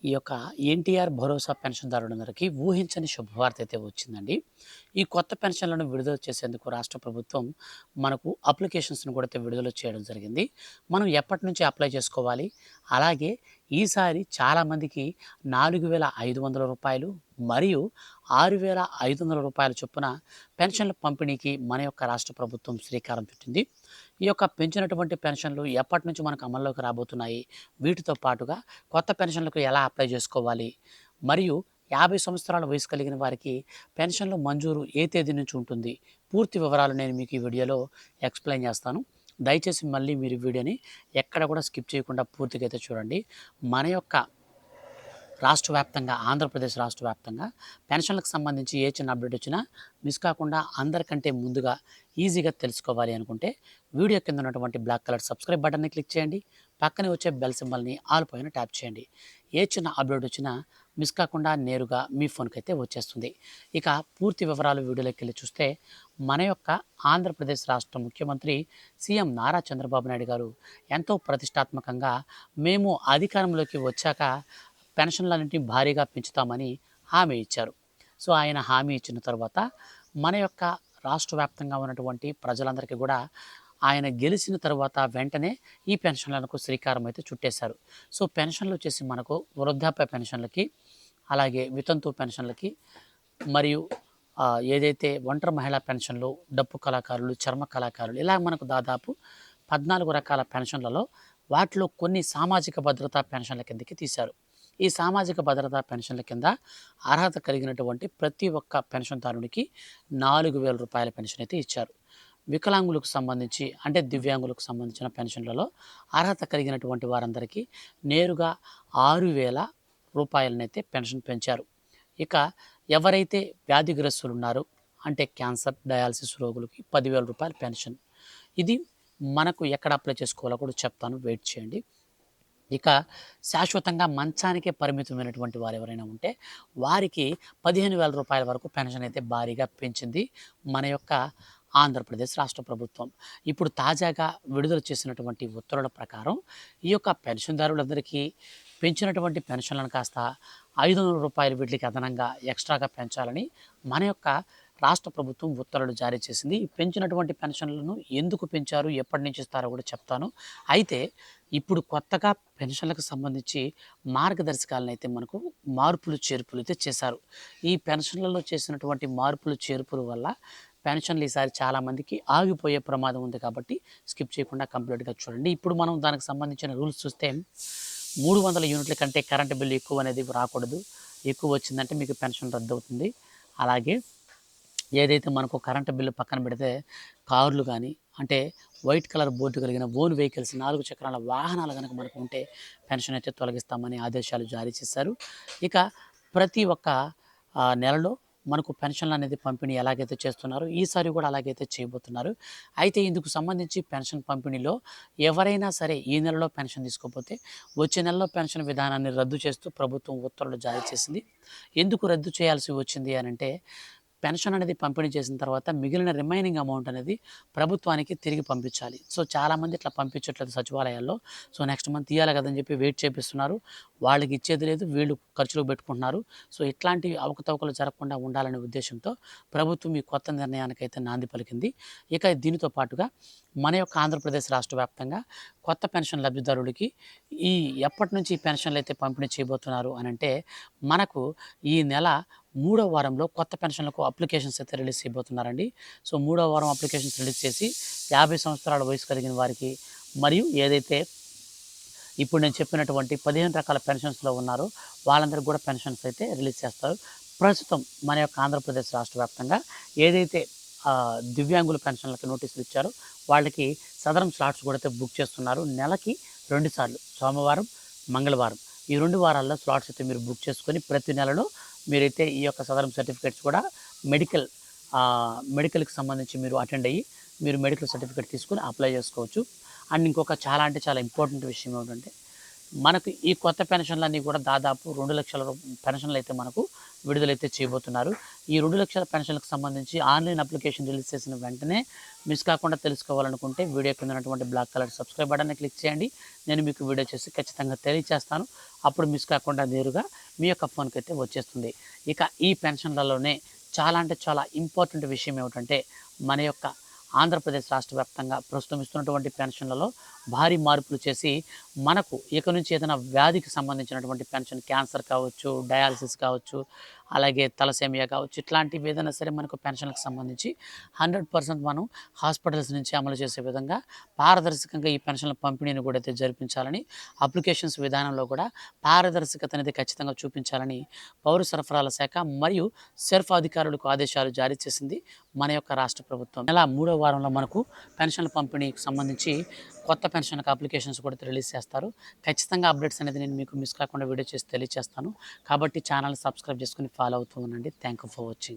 ఈ యొక్క ఎన్టీఆర్ భరోసా పెన్షన్దారులందరికీ ఊహించని శుభవార్త అయితే వచ్చిందండి. ఈ కొత్త పెన్షన్లను విడుదల చేసేందుకు రాష్ట్ర ప్రభుత్వం మనకు అప్లికేషన్స్‌ను కూడా అయితే విడుదల చేయడం జరిగింది. మనం ఎప్పటినుంచి అప్లై చేసుకోవాలి? అలాగే ఈసారి చాలామందికి రూ. 4,500 మరియు రూ. 6,500 చొప్పున పెన్షన్ల పంపిణీకి మన యొక్క రాష్ట్ర ప్రభుత్వం శ్రీకారం చుట్టింది. ఈ యొక్క పెంచినటువంటి పెన్షన్లు ఎప్పటినుంచి మనకు అమల్లోకి రాబోతున్నాయి? వీటితో పాటుగా కొత్త పెన్షన్లకు ఎలా అప్లై చేసుకోవాలి? మరియు 50 సంవత్సరాల వయసు కలిగిన వారికి పెన్షన్లు మంజూరు ఏ తేదీ నుంచి ఉంటుంది? పూర్తి వివరాలు నేను మీకు ఈ వీడియోలో ఎక్స్‌ప్లెయిన్ చేస్తాను. దయచేసి మళ్ళీ మీరు ఈ వీడియోని ఎక్కడ కూడా స్కిప్ చేయకుండా పూర్తిగా అయితే చూడండి. మన యొక్క రాష్ట్ర వ్యాప్తంగా ఆంధ్రప్రదేశ్ రాష్ట్ర వ్యాప్తంగా పెన్షన్లకు సంబంధించి ఏ చిన్న అప్డేట్ వచ్చినా మిస్ కాకుండా అందరికంటే ముందుగా ఈజీగా తెలుసుకోవాలి అనుకుంటే వీడియో కింద ఉన్నటువంటి బ్లాక్ కలర్ సబ్స్క్రైబ్ బటన్ని క్లిక్ చేయండి. పక్కనే వచ్చే బెల్ సింబల్ని ఆల్ పైన ట్యాప్ చేయండి. ఏ చిన్న అప్డేట్ వచ్చినా మిస్ కాకుండా నేరుగా మీ ఫోన్కి అయితే వచ్చేస్తుంది. ఇక పూర్తి వివరాలు వీడియోలోకి వెళ్ళి చూస్తే మన యొక్క ఆంధ్రప్రదేశ్ రాష్ట్ర ముఖ్యమంత్రి సీఎం నారా చంద్రబాబు నాయుడు గారు ఎంతో ప్రతిష్టాత్మకంగా మేము అధికారంలోకి వచ్చాక పెన్షన్లన్నింటినీ భారీగా పెంచుతామని హామీ ఇచ్చారు. సో ఆయన హామీ ఇచ్చిన తర్వాత మన యొక్క రాష్ట్ర వ్యాప్తంగా ఉన్నటువంటి ప్రజలందరికీ కూడా ఆయన గెలిచిన తర్వాత వెంటనే ఈ పెన్షన్లకు శ్రీకారం అయితే చుట్టేశారు. సో పెన్షన్లు వచ్చేసి మనకు వృద్ధాప్య పెన్షన్లకి, అలాగే వితంతు పెన్షన్లకి మరియు ఏదైతే ఒంటరి మహిళా పెన్షన్లు, డప్పు కళాకారులు, చర్మ కళాకారులు ఇలా మనకు దాదాపు 14 రకాల పెన్షన్లలో వాటిలో కొన్ని సామాజిక భద్రతా పెన్షన్ల కిందకి తీశారు. ఈ సామాజిక భద్రతా పెన్షన్ల కింద అర్హత కలిగినటువంటి ప్రతి ఒక్క పెన్షన్దారునికి రూ. 4,000 పెన్షన్ అయితే ఇచ్చారు. వికలాంగులకు సంబంధించి అంటే దివ్యాంగులకు సంబంధించిన పెన్షన్లలో అర్హత కలిగినటువంటి వారందరికీ నేరుగా రూ. 6,000 పెన్షన్ పెంచారు. ఇక ఎవరైతే వ్యాధిగ్రస్తులు ఉన్నారో అంటే క్యాన్సర్, డయాలసిస్ రోగులకి రూ. 10,000 పెన్షన్. ఇది మనకు ఎక్కడ అప్లై చేసుకోవాలో కూడా చెప్తాను, వెయిట్ చేయండి. ఇక శాశ్వతంగా మంచానికే పరిమితమైనటువంటి వారు ఎవరైనా ఉంటే వారికి రూ. 15,000 వరకు పెన్షన్ అయితే భారీగా పెంచింది మన యొక్క ఆంధ్రప్రదేశ్ రాష్ట్ర ప్రభుత్వం. ఇప్పుడు తాజాగా విడుదల చేసినటువంటి ఉత్తర్వుల ప్రకారం ఈ యొక్క పెన్షన్దారులందరికీ పెంచినటువంటి పెన్షన్లను కాస్త రూ. 500 వీటికి అదనంగా ఎక్స్ట్రాగా పెంచాలని మన యొక్క రాష్ట్ర ప్రభుత్వం ఉత్తర్వులు జారీ చేసింది. ఈ పెంచినటువంటి పెన్షన్లను ఎందుకు పెంచారు, ఎప్పటి నుంచి ఇస్తారో కూడా చెప్తాను. అయితే ఇప్పుడు కొత్తగా పెన్షన్లకు సంబంధించి మార్గదర్శకాలను అయితే మనకు మార్పులు చేర్పులు అయితే చేశారు. ఈ పెన్షన్లలో చేసినటువంటి మార్పులు చేర్పుల వల్ల పెన్షన్లు ఈసారి చాలామందికి ఆగిపోయే ప్రమాదం ఉంది కాబట్టి స్కిప్ చేయకుండా కంప్లీట్గా చూడండి. ఇప్పుడు మనం దానికి సంబంధించిన రూల్స్ చూస్తే 300 యూనిట్ల కంటే కరెంటు బిల్లు ఎక్కువ అనేది రాకూడదు. ఎక్కువ వచ్చిందంటే మీకు పెన్షన్ రద్దు అవుతుంది. అలాగే ఏదైతే మనకు కరెంటు బిల్లు పక్కన పెడితే కార్లు కానీ అంటే వైట్ కలర్ బోర్డు కలిగిన ఓన్ వెహికల్స్ 4 చక్రాల వాహనాలు కనుక మనకు ఉంటే పెన్షన్ అయితే తొలగిస్తామని ఆదేశాలు జారీ చేశారు. ఇక ప్రతి ఒక్క నెలలో మనకు పెన్షన్లు అనేది పంపిణీ ఎలాగైతే చేస్తున్నారో ఈసారి కూడా అలాగైతే చేయబోతున్నారు. అయితే ఇందుకు సంబంధించి పెన్షన్ పంపిణీలో ఎవరైనా సరే ఈ నెలలో పెన్షన్ తీసుకోకపోతే వచ్చే నెలలో పెన్షన్ విధానాన్ని రద్దు చేస్తూ ప్రభుత్వం ఉత్తర్వులు జారీ చేసింది. ఎందుకు రద్దు చేయాల్సి వచ్చింది అనంటే పెన్షన్ అనేది పంపిణీ చేసిన తర్వాత మిగిలిన రిమైనింగ్ అమౌంట్ అనేది ప్రభుత్వానికి తిరిగి పంపించాలి. సో చాలామంది ఇట్లా పంపించట్లేదు సచివాలయాల్లో. సో నెక్స్ట్ మంత్ ఇయ్యాలి కదని చెప్పి వెయిట్ చేపిస్తున్నారు. వాళ్ళకి ఇచ్చేది లేదు, వీళ్ళు ఖర్చులకు పెట్టుకుంటున్నారు. సో ఇట్లాంటి అవకతవకలు జరగకుండా ఉండాలనే ఉద్దేశంతో ప్రభుత్వం ఈ కొత్త నిర్ణయానికైతే నాంది పలికింది. ఇక దీనితో పాటుగా మన యొక్క ఆంధ్రప్రదేశ్ రాష్ట్ర వ్యాప్తంగా కొత్త పెన్షన్ లబ్ధిదారులకి ఈ ఎప్పటి నుంచి ఈ పెన్షన్లు అయితే పంపిణీ చేయబోతున్నారు అనంటే మనకు ఈ నెల 3వ వారంలో కొత్త పెన్షన్లకు అప్లికేషన్స్ అయితే రిలీజ్ చేయబోతున్నారండి. సో 3వ వారం అప్లికేషన్స్ రిలీజ్ చేసి 50 సంవత్సరాల వయసు కలిగిన వారికి మరియు ఏదైతే ఇప్పుడు నేను చెప్పినటువంటి 15 రకాల పెన్షన్స్లో ఉన్నారో వాళ్ళందరికీ కూడా పెన్షన్స్ అయితే రిలీజ్ చేస్తారు. ప్రస్తుతం మన యొక్క ఆంధ్రప్రదేశ్ రాష్ట్ర వ్యాప్తంగా ఏదైతే దివ్యాంగుల పెన్షన్లకి నోటీసులు ఇచ్చారో వాళ్ళకి సదరం స్లాట్స్ కూడా అయితే బుక్ చేస్తున్నారు. నెలకి 2 సార్లు సోమవారం, మంగళవారం ఈ 2 వారాల్లో స్లాట్స్ అయితే మీరు బుక్ చేసుకొని ప్రతి నెలలో మీరైతే ఈ యొక్క సదరం సర్టిఫికేట్స్ కూడా మెడికల్కి సంబంధించి మీరు అటెండ్ అయ్యి మీరు మెడికల్ సర్టిఫికేట్ తీసుకొని అప్లై చేసుకోవచ్చు. అండ్ ఇంకొక చాలా అంటే చాలా ఇంపార్టెంట్ విషయం ఏమిటంటే మనకు ఈ కొత్త పెన్షన్లన్నీ కూడా దాదాపు 2,00,000 పెన్షన్లు అయితే మనకు విడుదలైతే చేయబోతున్నారు. ఈ 2,00,000 పెన్షన్లకు సంబంధించి ఆన్లైన్ అప్లికేషన్ రిలీజ్ చేసిన వెంటనే మిస్ కాకుండా తెలుసుకోవాలనుకుంటే వీడియో కింద ఉన్నటువంటి బ్లాక్ కలర్ సబ్స్క్రైబ్ బటన్ని క్లిక్ చేయండి. నేను మీకు వీడియో చేసి ఖచ్చితంగా తెలియజేస్తాను. అప్పుడు మిస్ కాకుండా నేరుగా మీ యొక్క ఫోన్కి అయితే వచ్చేస్తుంది. ఇక ఈ పెన్షన్లలోనే చాలా అంటే చాలా ఇంపార్టెంట్ విషయం ఏమిటంటే మన యొక్క ఆంధ్రప్రదేశ్ రాష్ట్ర వ్యాప్తంగా ప్రస్తుతం ఇస్తున్నటువంటి పెన్షన్లలో భారీ మార్పులు చేసి మనకు ఇక నుంచి ఏదైనా వ్యాధికి సంబంధించినటువంటి పెన్షన్, క్యాన్సర్ కావచ్చు, డయాలసిస్ కావచ్చు, అలాగే తలసేమియా కావచ్చు, ఇట్లాంటివి ఏదైనా సరే మనకు పెన్షన్లకు సంబంధించి 100% మనం హాస్పిటల్స్ నుంచి అమలు చేసే విధంగా పారదర్శకంగా ఈ పెన్షన్ల పంపిణీని కూడా అయితే జరిపించాలని, అప్లికేషన్స్ విధానంలో కూడా పారదర్శకత అనేది ఖచ్చితంగా చూపించాలని పౌర సరఫరాల శాఖ మరియు సెర్ఫ్ అధికారులకు ఆదేశాలు జారీ చేసింది మన యొక్క రాష్ట్ర ప్రభుత్వం. నెల 3వ వారంలో మనకు పెన్షన్ల పంపిణీకి సంబంధించి కొత్త పెన్షన్లకు అప్లికేషన్స్ కూడా రిలీజ్ చేస్తారు. ఖచ్చితంగా అప్డేట్స్ అనేది నేను మీకు మిస్ కాకుండా వీడియో చేసి తెలియజేస్తాను. కాబట్టి ఛానల్ని సబ్స్క్రైబ్ చేసుకొని ఫాలో అవుతూ ఉండండి. Thank you for watching.